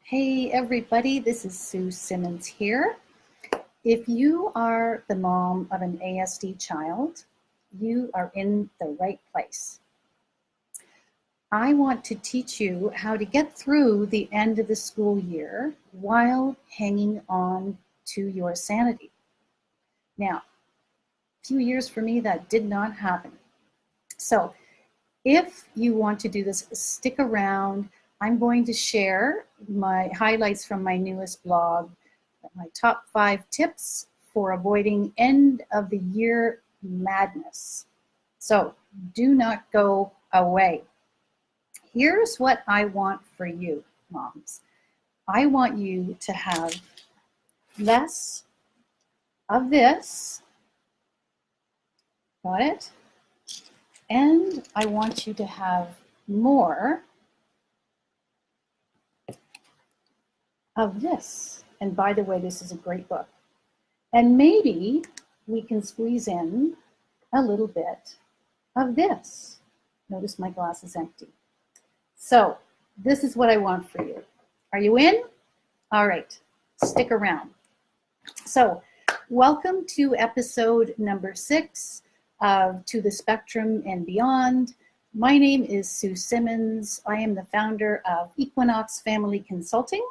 Hey everybody, this is Sue Simmons here. If you are the mom of an ASD child, you are in the right place. I want to teach you how to get through the end of the school year while hanging on to your sanity. Now, a few years for me that did not happen. So if you want to do this, stick around. I'm going to share my highlights from my newest blog, my top 5 tips for avoiding end of the year madness. So do not go away. Here's what I want for you, moms. I want you to have less of this, got it? And I want you to have more of this. And by the way, this is a great book. And maybe we can squeeze in a little bit of this. Notice my glass is empty. So this is what I want for you. Are you in? All right, stick around. So welcome to episode number 6 of To the Spectrum and Beyond. My name is Sue Simmons. I am the founder of Equinox Family Consulting,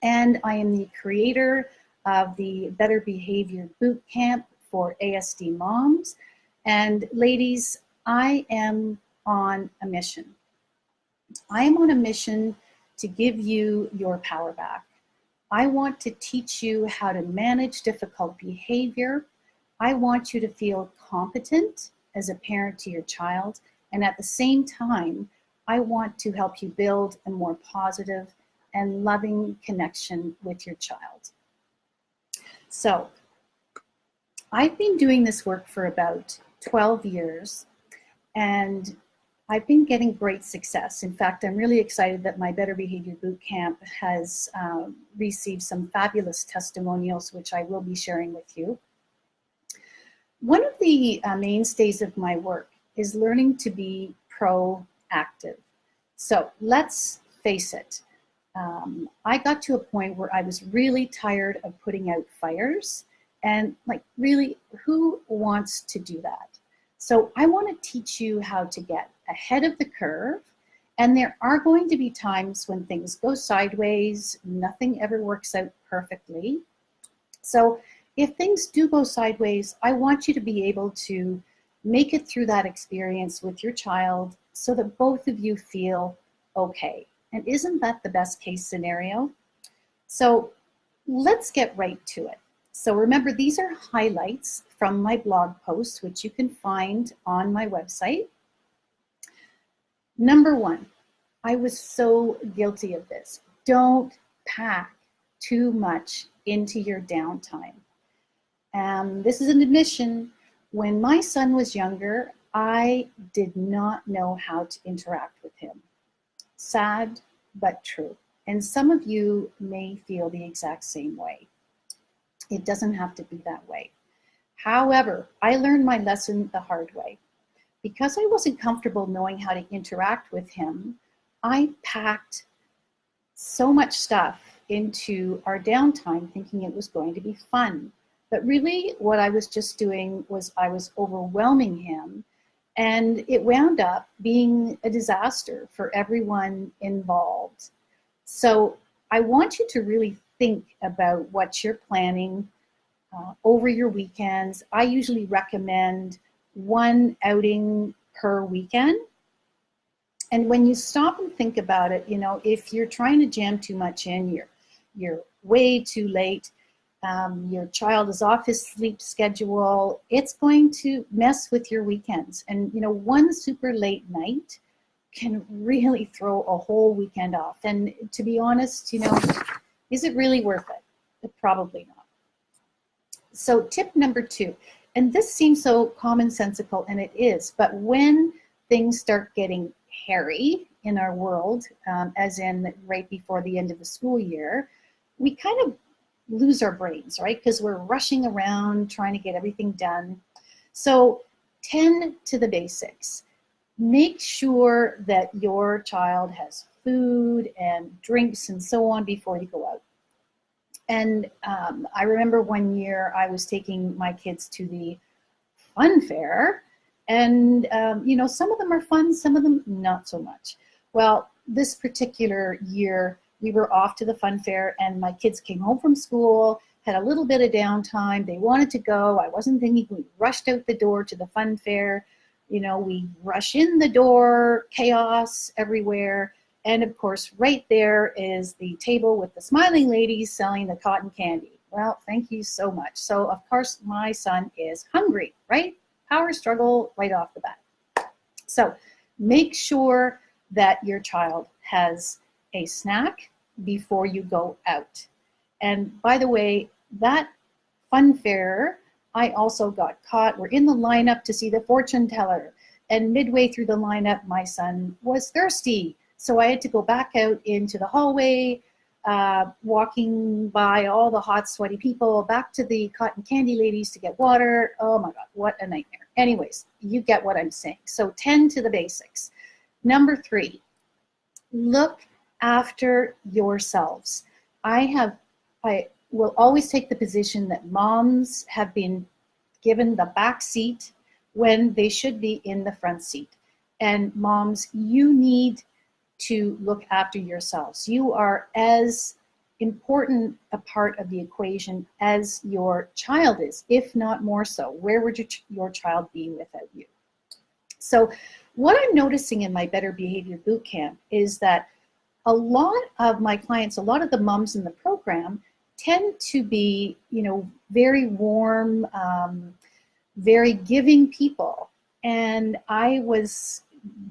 and I am the creator of the Better Behavior Bootcamp for ASD moms. And ladies, I am on a mission. I am on a mission to give you your power back. I want to teach you how to manage difficult behavior. I want you to feel competent as a parent to your child. And at the same time, I want to help you build a more positive and loving connection with your child. So I've been doing this work for about 12 years, and I've been getting great success. In fact, I'm really excited that my Better Behavior Bootcamp has received some fabulous testimonials, which I will be sharing with you. One of the mainstays of my work is learning to be proactive. So let's face it. I got to a point where I was really tired of putting out fires, and like, really, who wants to do that? So I want to teach you how to get ahead of the curve, and there are going to be times when things go sideways. Nothing ever works out perfectly. So if things do go sideways, I want you to be able to make it through that experience with your child so that both of you feel okay. And isn't that the best case scenario? So let's get right to it. So remember, these are highlights from my blog post, which you can find on my website. Number 1, I was so guilty of this. Don't pack too much into your downtime. This is an admission. When my son was younger, I did not know how to interact with him. Sad, but true. And some of you may feel the exact same way. It doesn't have to be that way. However, I learned my lesson the hard way. Because I wasn't comfortable knowing how to interact with him, I packed so much stuff into our downtime thinking it was going to be fun. But really what I was just doing was I was overwhelming him, and it wound up being a disaster for everyone involved. So I want you to really think about what you're planning over your weekends. I usually recommend 1 outing per weekend. And when you stop and think about it, you know, if you're trying to jam too much in, you're way too late, your child is off his sleep schedule, it's going to mess with your weekends. And, you know, 1 super late night can really throw a whole weekend off. And to be honest, you know, is it really worth it? Probably not. So tip number 2, and this seems so commonsensical, and it is, but when things start getting hairy in our world, as in right before the end of the school year, we kind of lose our brains, right? Because we're rushing around trying to get everything done. So tend to the basics. Make sure that your child has food and drinks and so on before you go out. And I remember one year I was taking my kids to the fun fair, and you know, some of them are fun, some of them not so much. Well, this particular year we were off to the fun fair, and my kids came home from school, had a little bit of downtime, they wanted to go. I wasn't thinking. We rushed out the door to the fun fair. You know, we rush in the door, chaos everywhere. And of course, right there is the table with the smiling ladies selling the cotton candy. Well, thank you so much. So of course, my son is hungry, right? Power struggle right off the bat. So make sure that your child has a snack before you go out. And by the way, that fun fair, I also got caught. We're in the lineup to see the fortune teller. And midway through the lineup, my son was thirsty. So I had to go back out into the hallway, walking by all the hot, sweaty people, back to the cotton candy ladies to get water. Oh my God, what a nightmare. Anyways, you get what I'm saying. So tend to the basics. Number 3, look after yourselves. I will always take the position that moms have been given the back seat when they should be in the front seat. And moms, you need to look after yourselves. You are as important a part of the equation as your child is, if not more so. Where would your child be without you? So what I'm noticing in my Better Behavior Bootcamp is that a lot of my clients, a lot of the moms in the program tend to be, you know, very warm, very giving people. And I was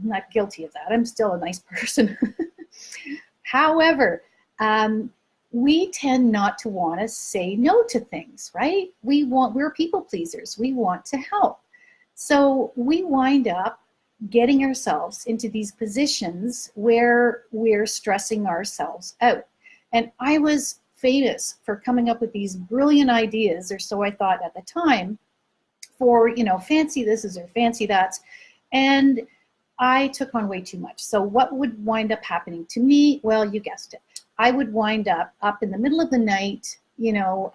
not guilty of that. I'm still a nice person. However, we tend not to want to say no to things, right? We're people pleasers. We want to help. So we wind up getting ourselves into these positions where we're stressing ourselves out. And I was famous for coming up with these brilliant ideas, or so I thought at the time, for, you know, fancy this or fancy that. And I took on way too much. So what would wind up happening to me? Well, you guessed it. I would wind up in the middle of the night, you know,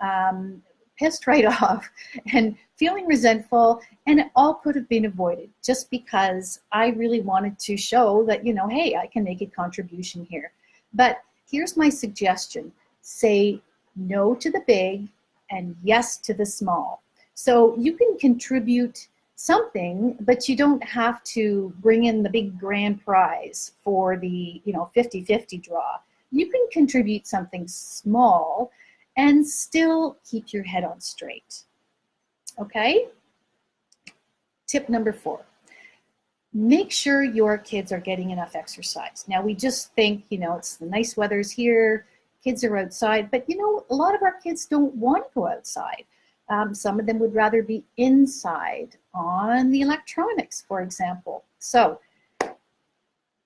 pissed right off and feeling resentful, and it all could have been avoided just because I really wanted to show that, you know, hey, I can make a contribution here. But here's my suggestion. Say no to the big and yes to the small. So you can contribute something, but you don't have to bring in the big grand prize for the, you know, 50-50 draw. You can contribute something small and still keep your head on straight. Okay? Tip number 4. Make sure your kids are getting enough exercise. Now we just think, you know, it's the nice weather's here, kids are outside, but you know, a lot of our kids don't want to go outside. Some of them would rather be inside on the electronics, for example. So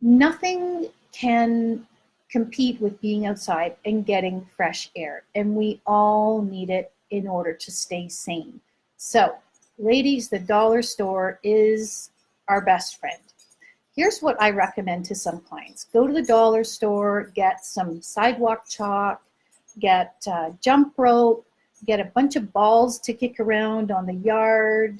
nothing can compete with being outside and getting fresh air, and we all need it in order to stay sane. So ladies, the dollar store is our best friend. Here's what I recommend to some clients. Go to the dollar store, get some sidewalk chalk, get jump rope, get a bunch of balls to kick around on the yard.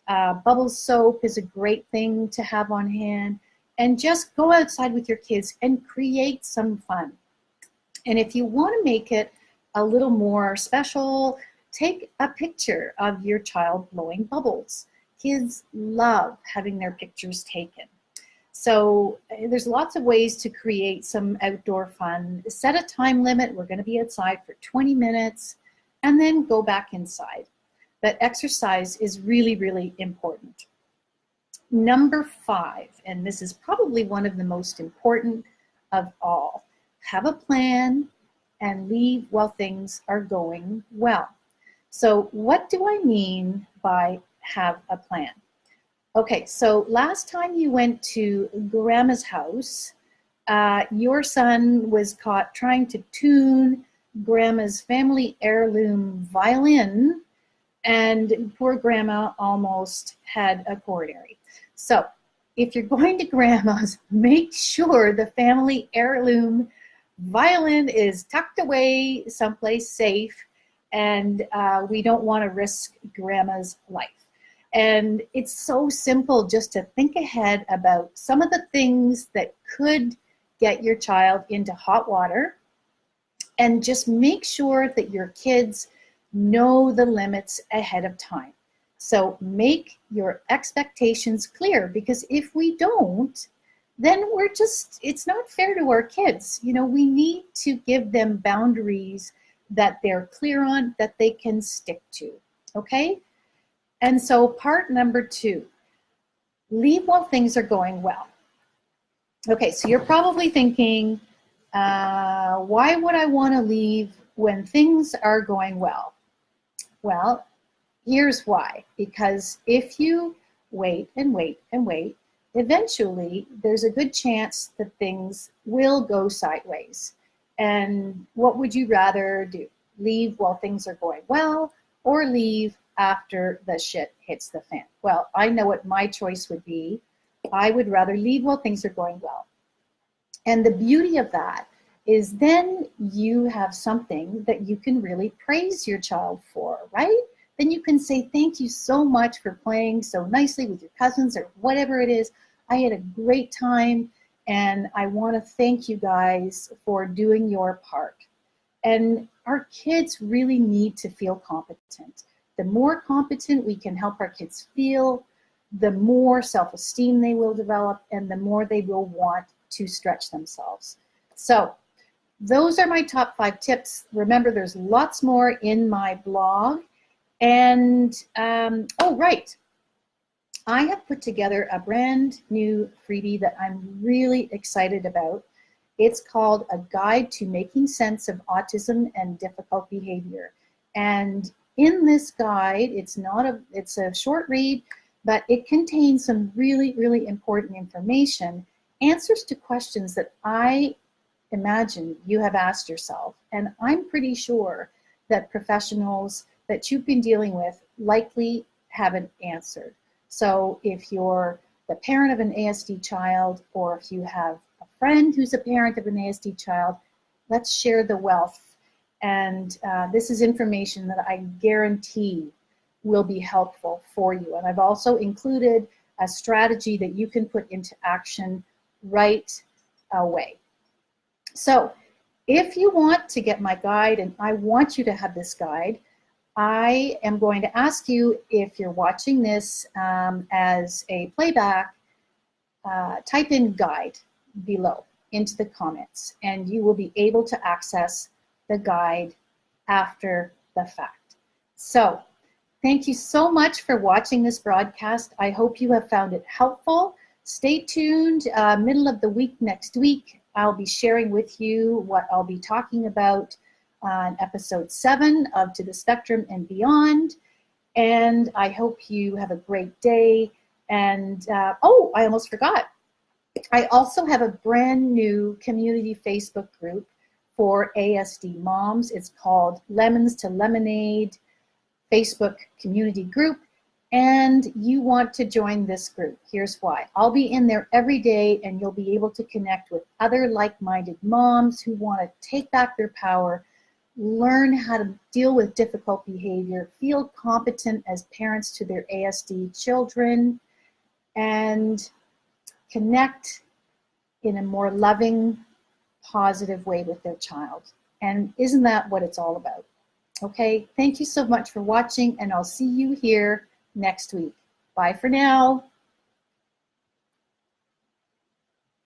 Bubble soap is a great thing to have on hand. And just go outside with your kids and create some fun. And if you want to make it a little more special, take a picture of your child blowing bubbles. Kids love having their pictures taken. So there's lots of ways to create some outdoor fun. Set a time limit. We're going to be outside for 20 minutes. And then go back inside. But exercise is really, really important. Number 5, and this is probably one of the most important of all, have a plan and leave while things are going well. So what do I mean by have a plan? Okay, so last time you went to Grandma's house, your son was caught trying to tune Grandma's family heirloom violin, and poor Grandma almost had a coronary. So if you're going to grandma's, make sure the family heirloom violin is tucked away someplace safe, and we don't want to risk grandma's life. And it's so simple just to think ahead about some of the things that could get your child into hot water, and just make sure that your kids know the limits ahead of time. So make your expectations clear, because if we don't, then it's not fair to our kids. You know, we need to give them boundaries that they're clear on, that they can stick to, okay? And so part number 2, leave while things are going well. Okay, so you're probably thinking, why would I want to leave when things are going well? Well, here's why. Because if you wait and wait and wait, eventually there's a good chance that things will go sideways. And what would you rather do? Leave while things are going well, or leave after the shit hits the fan? Well, I know what my choice would be. I would rather leave while things are going well. And the beauty of that is then you have something that you can really praise your child for, right? Then you can say, thank you so much for playing so nicely with your cousins or whatever it is. I had a great time, and I want to thank you guys for doing your part. And our kids really need to feel competent. The more competent we can help our kids feel, the more self-esteem they will develop, and the more they will want to stretch themselves. So those are my top 5 tips. Remember, there's lots more in my blog. And, oh, right. I have put together a brand new freebie that I'm really excited about. It's called A Guide to Making Sense of Autism and Difficult Behavior. And in this guide, it's a short read, but it contains some really, really important information, answers to questions that I imagine you have asked yourself. And I'm pretty sure that professionals that you've been dealing with likely haven't answered. So if you're the parent of an ASD child, or if you have a friend who's a parent of an ASD child, let's share the wealth. And this is information that I guarantee will be helpful for you. And I've also included a strategy that you can put into action right away. So if you want to get my guide, and I want you to have this guide, I am going to ask you, if you're watching this as a playback, type in guide below into the comments, and you will be able to access the guide after the fact. So thank you so much for watching this broadcast. I hope you have found it helpful. Stay tuned. Middle of the week next week, I'll be sharing with you what I'll be talking about on episode 7 of To the Spectrum and Beyond. And I hope you have a great day. And oh, I almost forgot. I also have a brand new community Facebook group for ASD moms. It's called Lemons to Lemonade Facebook community group. And you want to join this group. Here's why. I'll be in there every day, and you'll be able to connect with other like-minded moms who want to take back their power, learn how to deal with difficult behavior, feel competent as parents to their ASD children, and connect in a more loving, positive way with their child. And isn't that what it's all about? Okay, thank you so much for watching, and I'll see you here next week. Bye for now.